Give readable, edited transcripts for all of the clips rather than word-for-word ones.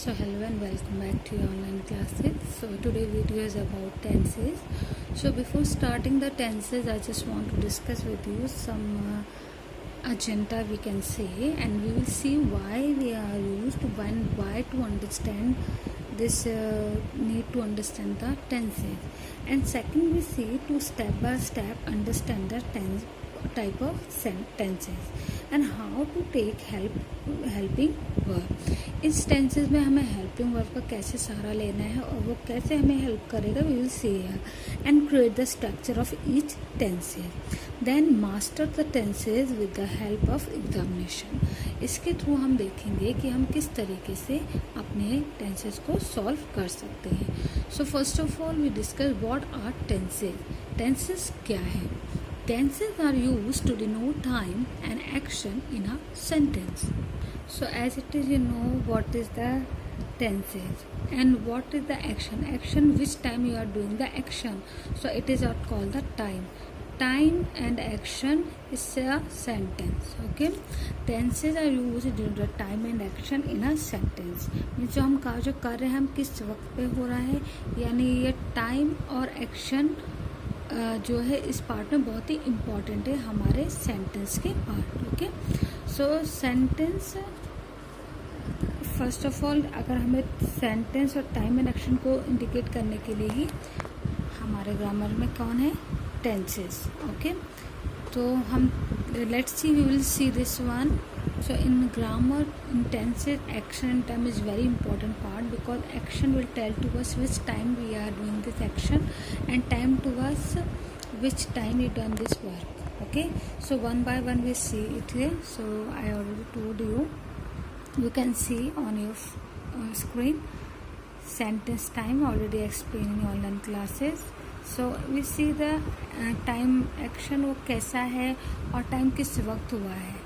So hello and welcome back to your online classes. So today video is about tenses. So before starting the tenses, I just want to discuss with you some agenda we can say, and we will see why they are used, why to understand this need to understand the tenses, and second we see to step by step understand the tense type of sentences and how to take helping verb. इस tenses में हमें helping verb का कैसे सहारा लेना है और वो कैसे हमें हेल्प करेगा, we will see here and create the structure of each tenses. Then master the tenses with the help of examination. इसके थ्रू हम देखेंगे कि हम किस तरीके से अपने टेंसेस को सॉल्व कर सकते हैं. So first of all we discuss what are tenses. Tenses क्या है? Tenses are used to denote time and action in a sentence. So as it is, you know what is the tenses and what is the action. Action, which time you are doing the action. So it is called the time. Time and action is a sentence. Okay. Tenses are used to denote time and action in a sentence. Means जो हम जो कर रहे हैं हम किस वक्त पे हो रहा है, यानी ये टाइम और एक्शन जो है इस पार्ट में बहुत ही इम्पॉर्टेंट है हमारे सेंटेंस के part. Okay. So sentence first of all अगर हमें सेंटेंस और टाइम एंड एक्शन को इंडिकेट करने के लिए ही हमारे ग्रामर में कौन है? टेंसेस. ओके. तो हम let's see, we will see this one. So in grammar, in tenses, action and time is very important part because action will tell to us which time we are doing this action and time to us which time we done this work. Okay. So one by one we see it here. So I already told you. You can see on your screen sentence time already explained in online classes. So we see the time action वो कैसा है और time किस वक्त हुआ है.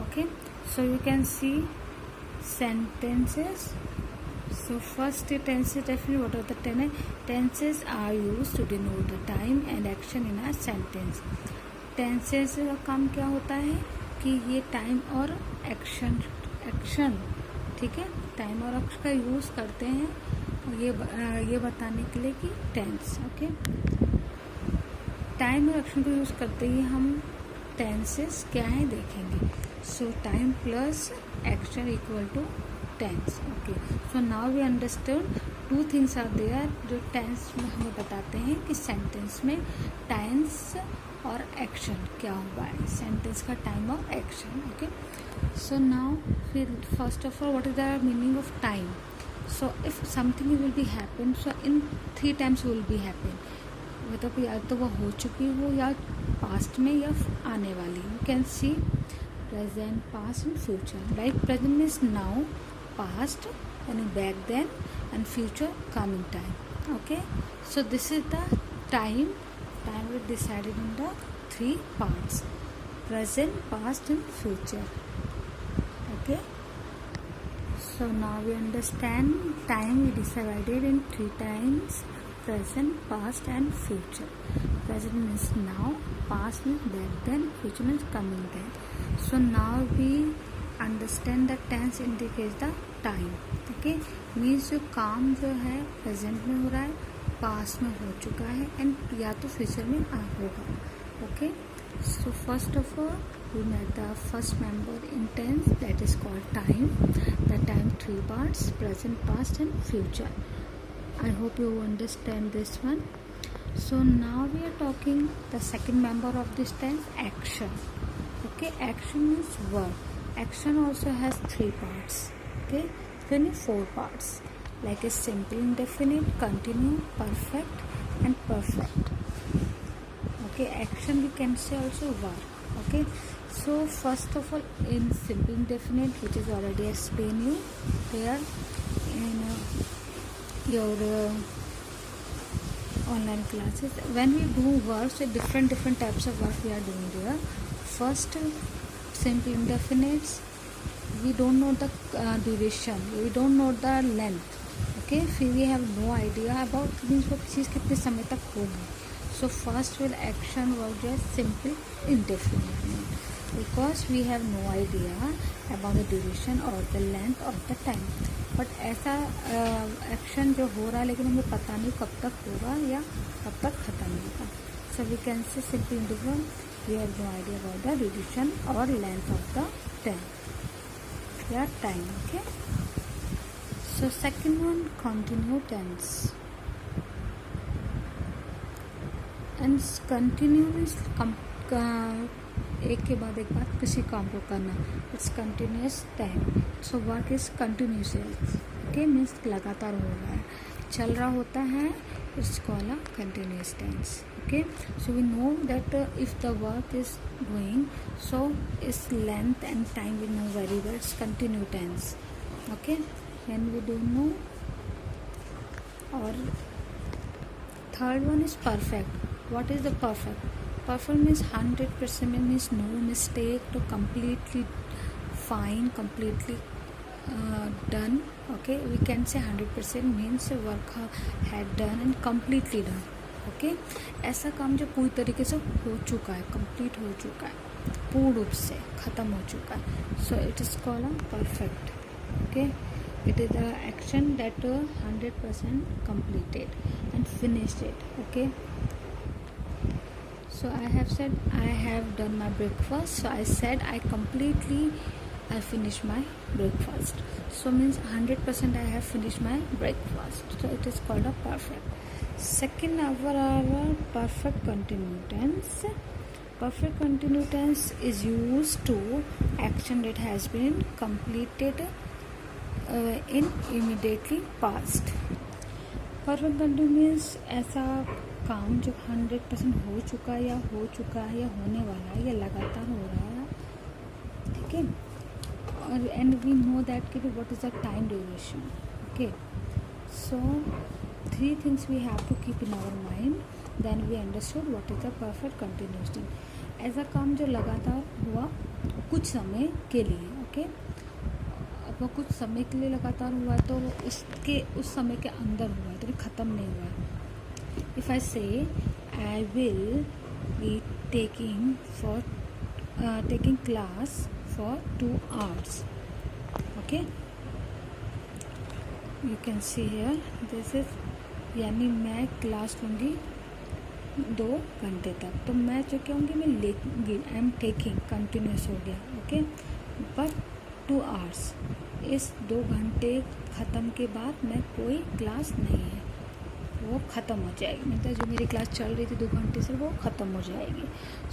Okay. So you can see sentences. So first tenses, definitely what are the tenses are used to denote the time and action in a sentence. Tenses का काम क्या होता है कि ये टाइम और एक्शन ठीक है, टाइम और एक्शन का यूज़ करते हैं ये बताने के लिए कि टेंस. ओके. टाइम और एक्शन को यूज़ करते ही हम टेंसेस क्या है देखेंगे. So time plus action equal to tense. Okay. So now we understood two things are there जो tense में हमें बताते हैं कि sentence में tense और action क्या हुआ है, sentence का time और action. Okay. So now first of all what is the meaning of time. So if something will be happen, so in 3 times will be happen. मतलब या तो वो हो चुकी हो या past में या आने वाली. You can see present, past and future. Like present means now, past and back then, and future coming time. Okay. So this is the time. Time is decided in the 3 parts: present, past and future. Okay. So now we understand time we divided in 3 times: present, past and future. Present means now, past means back then, future means coming then. So now we understand the tense indicates the time. Okay. means जो काम जो है present में हो रहा है, past में हो चुका है एंड या तो फ्यूचर में होगा. Okay. So first of all we met the first member in tense, that is called time. The time 3 parts: present, past and future. I hope you understand this one. So now we are talking the second member of this tense, action. Okay. Action means verb. Action also has 3 parts. Okay. Then 4 parts like a simple indefinite, continue, perfect and perfect. Okay. Action we can say also verb. Okay. So first of all in simple indefinite, which is already explained you there in your online classes, when we do verbs, so different types of work we are doing there. First, simple indefinites, we don't know the duration, we don't know the length. Okay. फिर we have no idea about means वो चीज़ कितने समय तक होगी. So first will action verb जो है simple indefinite. Because we have no idea about the duration और the length of the time. But ऐसा एक्शन जो हो रहा है लेकिन हमें पता नहीं कब तक होगा या कब तक ख़त्म होगा। So we can say simply individual we have no idea about the duration और लेंथ ऑफ द टाइम या time. Okay, so second one continue tense. And continue means एक के बाद एक बात किसी काम को करना, it's continuous time. So work is continuous, okay, means लगातार हो रहा है, चल रहा होता है, it's called a continuous tense. Okay, so we know that if the work is going, so its length and time we know very well, it's continue tense. Okay, when we don't know. और third one is perfect. What is the perfect? Perfect means 100%, means no mistake, to completely fine, completely done. Okay, we can say 100% means work had done and completely done. Okay, ऐसा काम जो पूरी तरीके से हो चुका है, complete हो चुका है, पूर्ण रूप से ख़त्म हो चुका है, so it is called a perfect. Okay, it is the action that 100% completed and finished it. Okay, so I have said I have done my breakfast, so I said I finished my breakfast, so means 100% I have finished my breakfast, so it is called a perfect. Second, our perfect continue tense. Perfect continue tense is used to action that has been completed in immediately past. Perfect continue means ऐसा काम जो 100% हो चुका है या होने वाला है या लगातार हो रहा है, ठीक है। और एंड वी नो दैट कि what is the time duration. Okay, so 3 things we have to keep in our mind, then we understood what is the perfect continuous tense। ऐसा काम जो लगातार हुआ कुछ समय के लिए, ओके, अब वो कुछ समय के लिए लगातार हुआ तो उसके उस समय के अंदर हुआ है, तो ख़त्म नहीं हुआ है। If I say I will be taking class for 2 hours, okay, you can see here this is, यानी मैं क्लास लूँगी 2 घंटे तक, तो मैं जो क्या होंगी, मैं लेंगी, आई एम टेकिंग कंटिन्यूस हो गया, ओके, बट 2 hours, इस 2 घंटे ख़त्म के बाद मैं कोई क्लास नहीं है, वो ख़त्म हो जाएगी, मतलब जो मेरी क्लास चल रही थी 2 घंटे से वो ख़त्म हो जाएगी।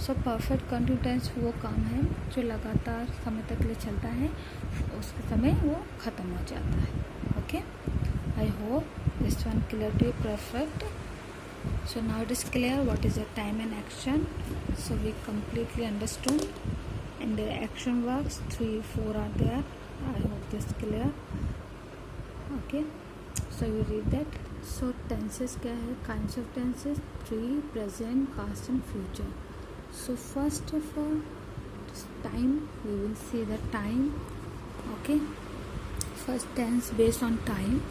सो परफेक्ट कंटिन्यू टेंस वो काम है जो लगातार समय तक लिए चलता है, उसके समय वो ख़त्म हो जाता है। Okay, I hope this one clear to perfect. So now it is clear what is the time and action, so we completely understood and the action works 3-4 are there. I hope this clear. Okay, so you read that. So tenses क्या है, kinds of tenses 3, present, past and future. So first of all time, we will see the time. Okay, first tense based on time,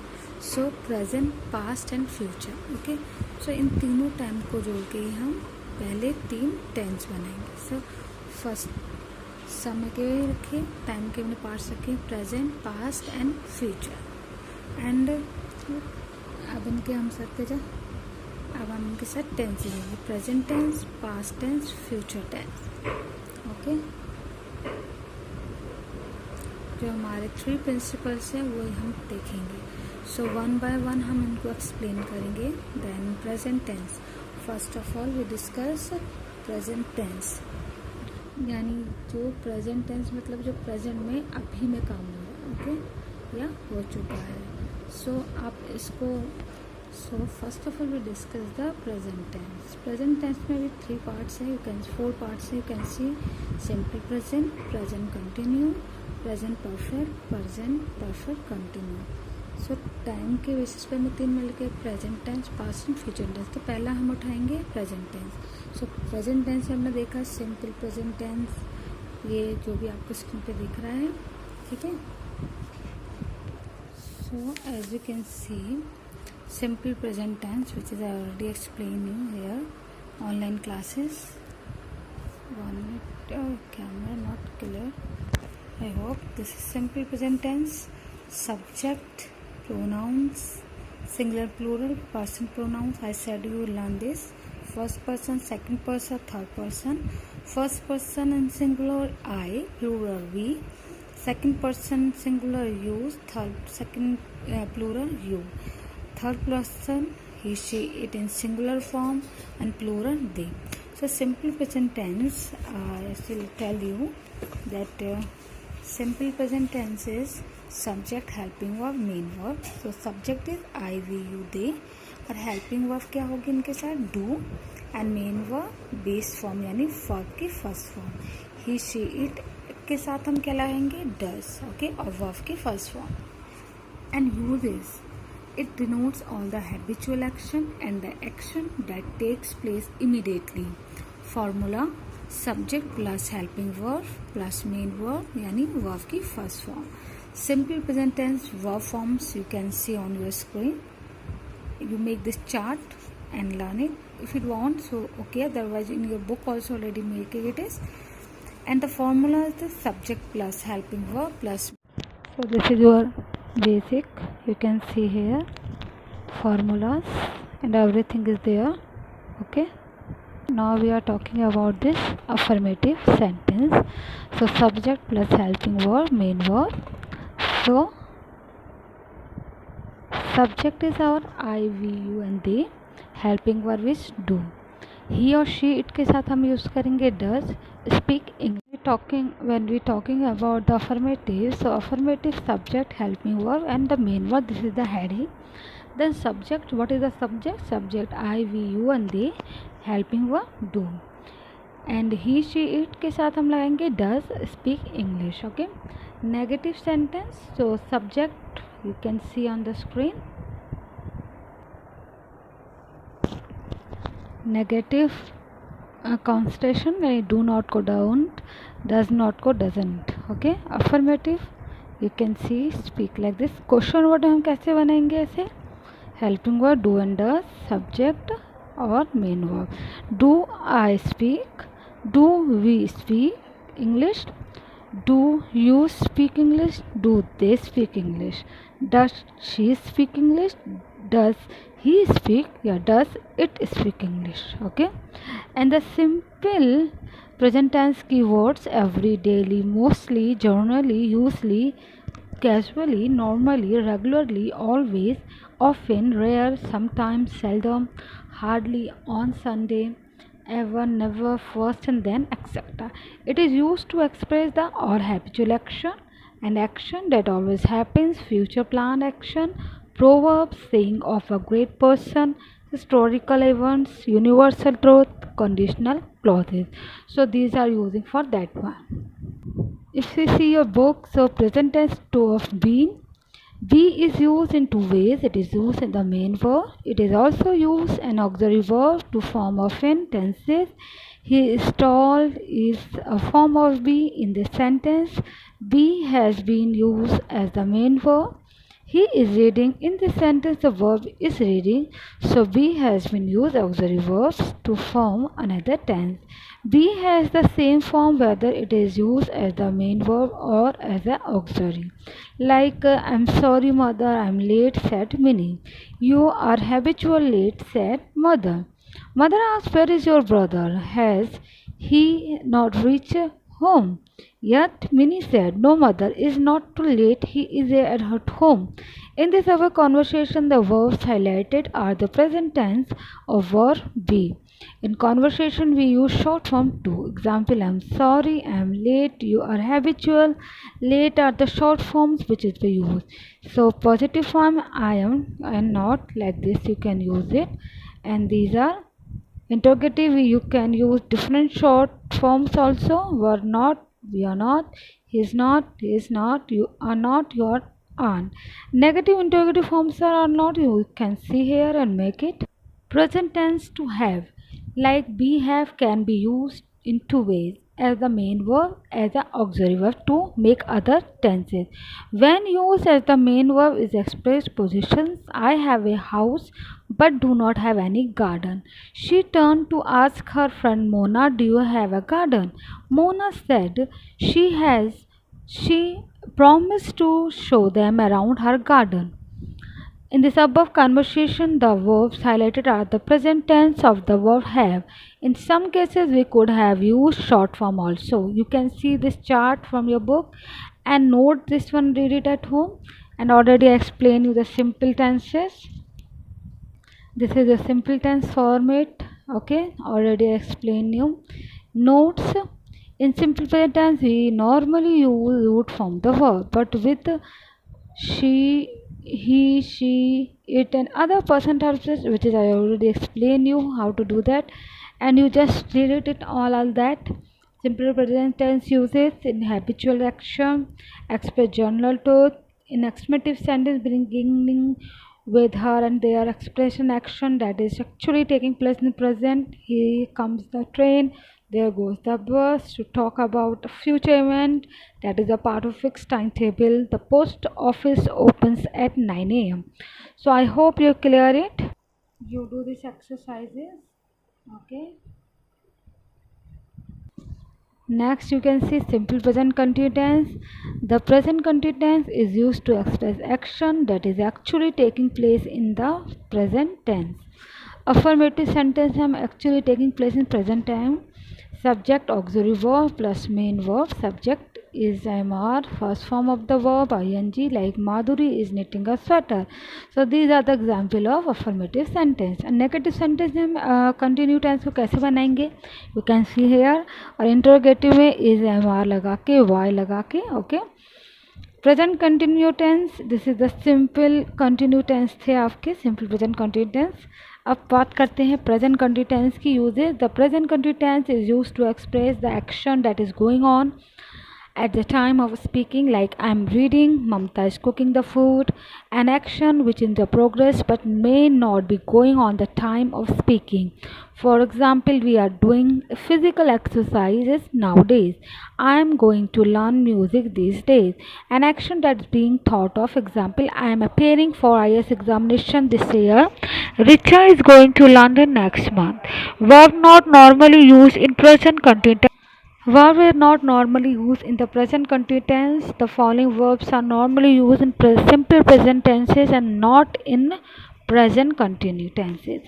so present, past and future. Okay, so इन तीनों time को जोड़ के ही हम पहले 3 tense बनाएंगे। So first समय के रखे, टाइम के अपने पार्ट्स रखे, present, past and future. And अब इनके हम सबके अब हम इनके साथ टेंस लेंगे, present tense, past tense, future tense. Okay, जो हमारे 3 प्रिंसिपल्स हैं वो हम देखेंगे। सो 1 by 1 हम इनको एक्सप्लेन करेंगे। Then present tense, first of all we discuss present tense, यानी जो प्रेजेंट टेंस मतलब जो प्रेजेंट में अभी में काम हो रहा है, ओके, या हो चुका है। सो आप इसको first of all we discuss the present tense. Present tense में भी 3 पार्ट्स है, 4 पार्ट्स है, you can see simple present, present continue, present perfect, present perfect continue. So time के बेसिस पे हमें 3 मिल के present tense, past and future tense. तो पहला हम उठाएंगे present tense. So present tense हमने देखा सिंपल प्रेजेंट टेंस, ये जो भी आपको स्क्रीन पे दिख रहा है, ठीक है। So as you can see, simple present tense, which is I already explained you here, online classes, 1 minute. camera not clear. I hope this is simple present tense. Subject, pronouns, singular, plural, person pronouns. I said you will learn this. First person, second person, third person. First person in singular I, plural we. Second person singular you, second plural you. Third person he, she, it in singular form and plural they. So simple present tense, I will tell you that simple present tense is subject, helping verb, main verb. So subject is I, we, you, they और helping verb क्या होगी इनके साथ do and main verb base form यानी verb की first form. He, she, it के साथ हम क्या लगाएंगे does, okay, और verb की first form. And uses, it denotes all the habitual action and the action that takes place immediately. Formula subject plus helping verb plus main verb यानी verb की first form. Simple present tense verb forms you can see on your screen. You make this chart and learn it if you want, so okay, otherwise in your book also already making it is. And the formula is the subject plus helping verb plus. So this is your basic, you can see here formulas and everything is there, okay. Now we are talking about this affirmative sentence. So subject plus helping verb, main verb. So subject is our I, we, you and they. Helping verb is do. He or she, it के साथ हम use करेंगे does. Speak English. When we talking about the affirmative, so affirmative subject, helping verb and the main verb, this is the heading. Then subject, what is the subject? Subject I, we, you and they. Helping verb do. And he, she, it के साथ हम लगाएंगे does speak English, okay. Negative sentence, so subject you can see on the screen. Negative constellation, do not go, don't, does not go, doesn't, okay. Affirmative you can see speak like this. Question word हम कैसे बनाएंगे ऐसे? Helping verb do and does, subject और main verb. Do I speak? Do we speak English? Do you speak English? Do they speak English? Does she speak English? Does he speak? Yeah, does it speak English? Okay. And the simple present tense keywords every, daily, mostly, generally, usually, casually, normally, regularly, always, often, rare, sometimes, seldom, hardly, on Sunday, ever, never, first and then, etc. It is used to express the or habitual action, an action that always happens, future planned action, proverbs, saying of a great person, historical events, universal truth, conditional clauses. So these are using for that one. If you see your book, so present tense of being. Be is used in two ways. It is used in the main verb. It is also used an auxiliary verb to form often tenses. He is tall is a form of be in this sentence. Be has been used as the main verb. He is reading. In this sentence the verb is reading. So be has been used auxiliary verbs to form another tense. Be has the same form whether it is used as the main verb or as an auxiliary. Like I'm sorry mother, I'm late, said Minnie. You are habitual late, said mother. Mother asked, where is your brother? Has he not reached home? Yet Minnie said, no mother is not too late, he is at her home. In this our conversation the verbs highlighted are the present tense of verb be. In conversation we use short form to. Example, I'm sorry, I'm late, you are habitual. Late are the short forms which is the use. So positive form I am and not, like this you can use it. And these are interrogative, you can use different short forms also. Were not, we are not, he is not, you are not, you aren't. Negative interrogative forms are not, you can see here and make it. Present tense to have, like be have can be used in two ways. as the main verb as an auxiliary verb to make other tenses. When used as the main verb is expressed positions. I have a house but do not have any garden. She turned to ask her friend Mona, do you have a garden? Mona said she promised to show them around her garden. In this above conversation, the verbs highlighted are the present tense of the verb have. In some cases, we could have used short form also. You can see this chart from your book and note this one, read it at home, and already explain you the simple tenses. This is a simple tense format. Okay, already explain you. Notes. In simple present tense, we normally use root form the verb, but with she, he, she, it, and other person tenses, which is I already explained you how to do that, and you just read it all that. Simple present tense uses in habitual action, express general truth, in exclamative sentence beginning with her and their expression action that is actually taking place in the present. Here comes the train, there goes the bus, to talk about a future event that is a part of fixed timetable. The post office opens at 9 a.m. So I hope you clear it. You do these exercises. Okay. Next, you can see simple present continuous tense. The present continuous tense is used to express action that is actually taking place in the present tense. Affirmative sentence हम actually taking place in present time. Subject auxiliary verb plus main verb. Subject is MR, first form of the verb ing, like Madhuri is knitting a sweater. So these are the example of affirmative sentence. And negative sentence हम continue tense को कैसे बनाएंगे? You can see here. और interrogative में is MR लगा के Y लगा के. Okay. Present continue tense, this is the simple continue tense थे आपके, सिंपल प्रेजेंट कंटिन्यू टेंस. अब बात करते हैं प्रेजेंट कंटिन्यू टेंस की uses. The present continue tense is used to express the action that is going on at the time of speaking, like I am reading, Mamta is cooking the food, an action which in the progress but may not be going on the time of speaking. For example, we are doing physical exercises nowadays. I am going to learn music these days, an action that's being thought of. Example, I am appearing for IAS examination this year. Richa is going to London next month. Verb not normally used in present continuous. Verbs are not normally used in the present continuous tense. The following verbs are normally used in simple present tenses and not in present continuous tenses.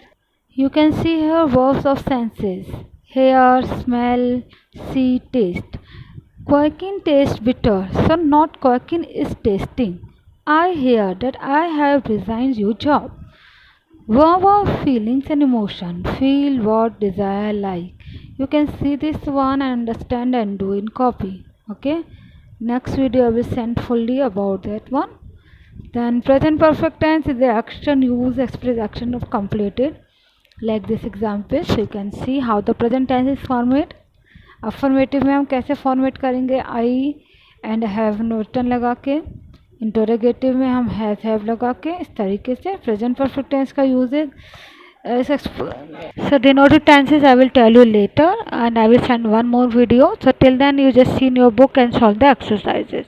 You can see here verbs of senses: hear, smell, see, taste. Quaking tastes bitter, so not quaking is tasting. I hear that I have resigned your job. Verb of feelings and emotion: feel, what, desire, like. You can see this one and understand and do in copy. Okay, next video I will send fully about that one. Then present perfect tense is the action used express action of completed, like this example. So you can see how the present tense is formed. Affirmative में हम कैसे format करेंगे? I and have written लगा के. Interrogative में हम have लगा के. इस तरीके से प्रेजेंट परफेक्ट टेंस का usage. So denoted tenses I will tell you later, and I will send one more video. So till then you just see in your book and solve the exercises.